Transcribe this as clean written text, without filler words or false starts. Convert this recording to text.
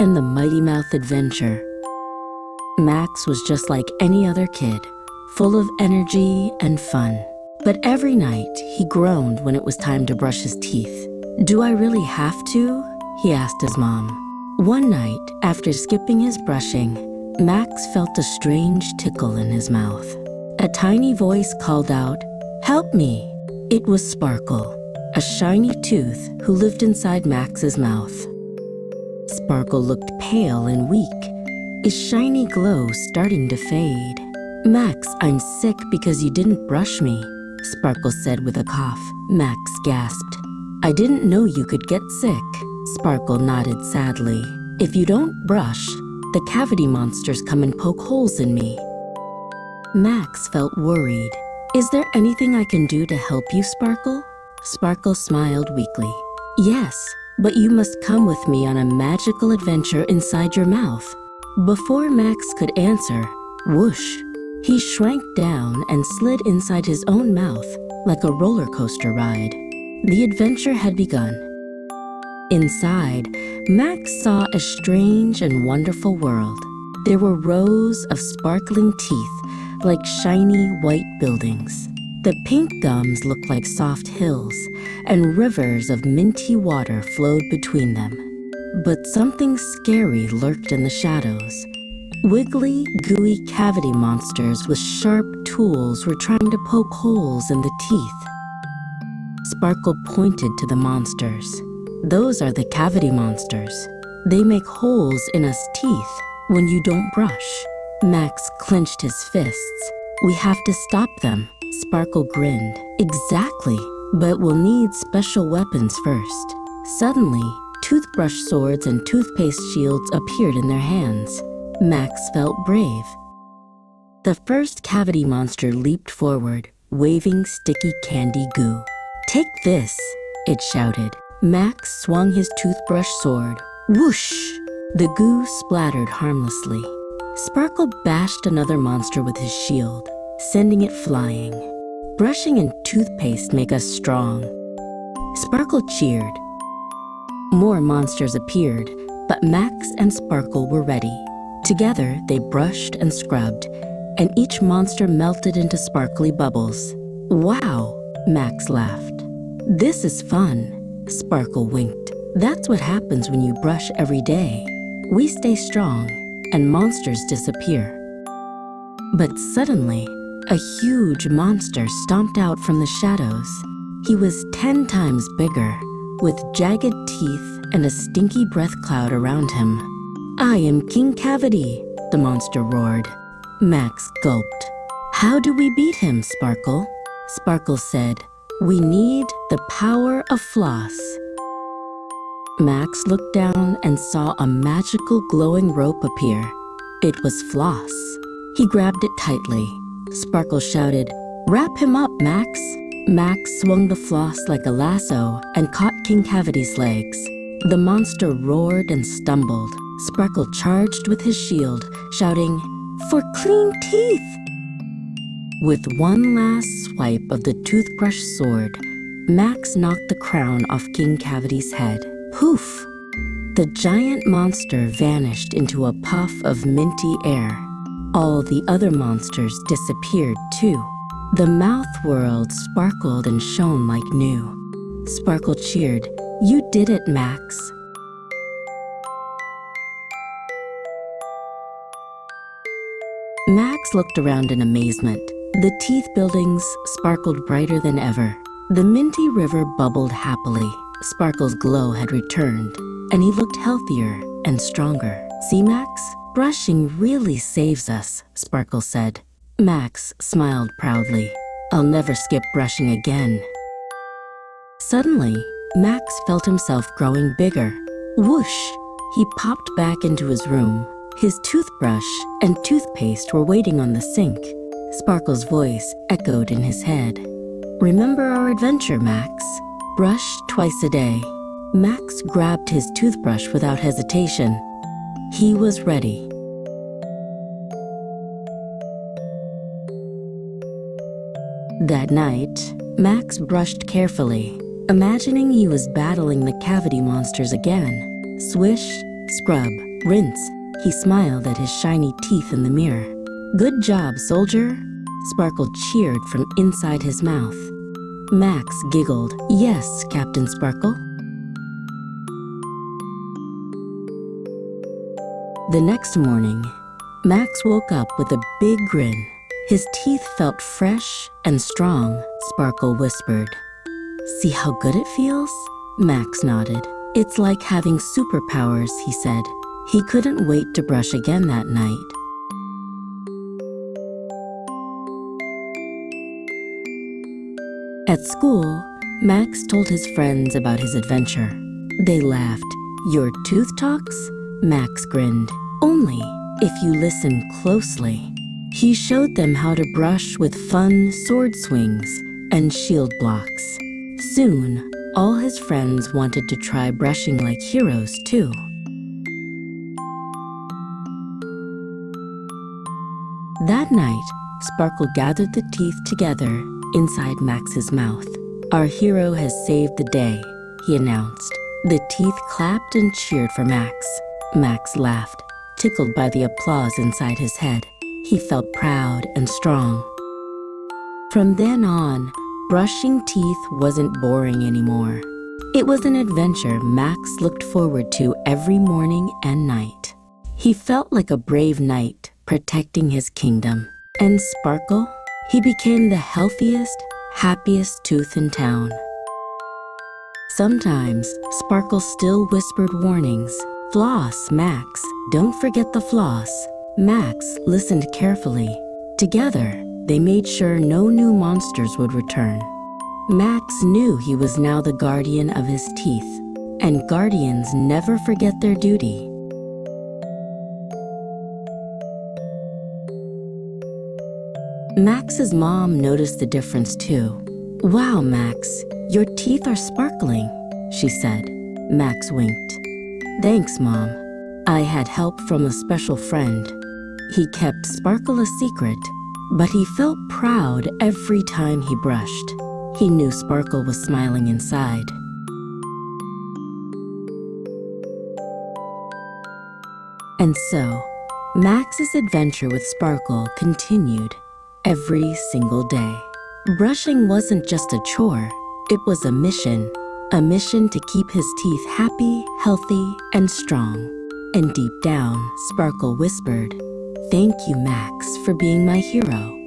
and the Mighty Mouth Adventure. Max was just like any other kid, full of energy and fun. But every night, he groaned when it was time to brush his teeth. "Do I really have to?" he asked his mom. One night, after skipping his brushing, Max felt a strange tickle in his mouth. A tiny voice called out, "Help me!" It was Sparkle, a shiny tooth who lived inside Max's mouth. Sparkle looked pale and weak, his shiny glow starting to fade. "Max, I'm sick because you didn't brush me," Sparkle said with a cough. Max gasped. "I didn't know you could get sick." Sparkle nodded sadly. "If you don't brush, the cavity monsters come and poke holes in me." Max felt worried. "Is there anything I can do to help you, Sparkle?" Sparkle smiled weakly. "Yes, but you must come with me on a magical adventure inside your mouth." Before Max could answer, whoosh, he shrank down and slid inside his own mouth like a roller coaster ride. The adventure had begun. Inside, Max saw a strange and wonderful world. There were rows of sparkling teeth like shiny white buildings. The pink gums looked like soft hills, and rivers of minty water flowed between them. But something scary lurked in the shadows. Wiggly, gooey cavity monsters with sharp tools were trying to poke holes in the teeth. Sparkle pointed to the monsters. "Those are the cavity monsters. They make holes in us teeth when you don't brush." Max clenched his fists. "We have to stop them." Sparkle grinned. "Exactly, but we'll need special weapons first." Suddenly, toothbrush swords and toothpaste shields appeared in their hands. Max felt brave. The first cavity monster leaped forward, waving sticky candy goo. "Take this," it shouted. Max swung his toothbrush sword. Whoosh! The goo splattered harmlessly. Sparkle bashed another monster with his shield, sending it flying. "Brushing and toothpaste make us strong." Sparkle cheered. More monsters appeared, but Max and Sparkle were ready. Together, they brushed and scrubbed, and each monster melted into sparkly bubbles. "Wow!" Max laughed. "This is fun." Sparkle winked. "That's what happens when you brush every day. We stay strong, and monsters disappear." But suddenly, a huge monster stomped out from the shadows. He was 10 times bigger, with jagged teeth and a stinky breath cloud around him. "I am King Cavity," the monster roared. Max gulped. "How do we beat him, Sparkle?" Sparkle said, "We need the power of floss." Max looked down and saw a magical glowing rope appear. It was Floss. He grabbed it tightly. Sparkle shouted, "Wrap him up, Max!" Max swung the floss like a lasso and caught King Cavity's legs. The monster roared and stumbled. Sparkle charged with his shield, shouting, "For clean teeth!" With one last swipe of the toothbrush sword, Max knocked the crown off King Cavity's head. Poof! The giant monster vanished into a puff of minty air. All the other monsters disappeared too. The mouth world sparkled and shone like new. Sparkle cheered, "You did it, Max." Max looked around in amazement. The teeth buildings sparkled brighter than ever. The minty river bubbled happily. Sparkle's glow had returned, and he looked healthier and stronger. "See, Max? Brushing really saves us," Sparkle said. Max smiled proudly. "I'll never skip brushing again." Suddenly, Max felt himself growing bigger. Whoosh! He popped back into his room. His toothbrush and toothpaste were waiting on the sink. Sparkle's voice echoed in his head. "Remember our adventure, Max? Brush twice a day." Max grabbed his toothbrush without hesitation. He was ready. That night, Max brushed carefully, imagining he was battling the cavity monsters again. Swish, scrub, Rinse. He smiled at his shiny teeth in the mirror. Good job, soldier. Sparkle cheered from inside his mouth. Max giggled. Yes, Captain Sparkle. The next morning, Max woke up with a big grin. His teeth felt fresh and strong, Sparkle whispered. See how good it feels? Max nodded. It's like having superpowers, he said. He couldn't wait to brush again that night. At school, Max told his friends about his adventure. They laughed. Your tooth talks? Max grinned. Only if you listen closely. He showed them how to brush with fun sword swings and shield blocks. Soon, all his friends wanted to try brushing like heroes too. That night, Sparkle gathered the teeth together inside Max's mouth. Our hero has saved the day, he announced. The teeth clapped and cheered for Max. Max laughed, tickled by the applause inside his head. He felt proud and strong. From then on, brushing teeth wasn't boring anymore. It was an adventure Max looked forward to every morning and night. He felt like a brave knight protecting his kingdom. And Sparkle? He became the healthiest, happiest tooth in town. Sometimes, Sparkle still whispered warnings. Floss, Max. Don't forget the floss. Max listened carefully. Together, they made sure no new monsters would return. Max knew he was now the guardian of his teeth, and guardians never forget their duty. Max's mom noticed the difference too. Wow, Max, your teeth are sparkling, she said. Max winked. Thanks, Mom. I had help from a special friend. He kept Sparkle a secret, but he felt proud every time he brushed. He knew Sparkle was smiling inside. And so, Max's adventure with Sparkle continued every single day. Brushing wasn't just a chore, it was a mission to keep his teeth happy, healthy, and strong. And deep down, Sparkle whispered, "Thank you, Max, for being my hero."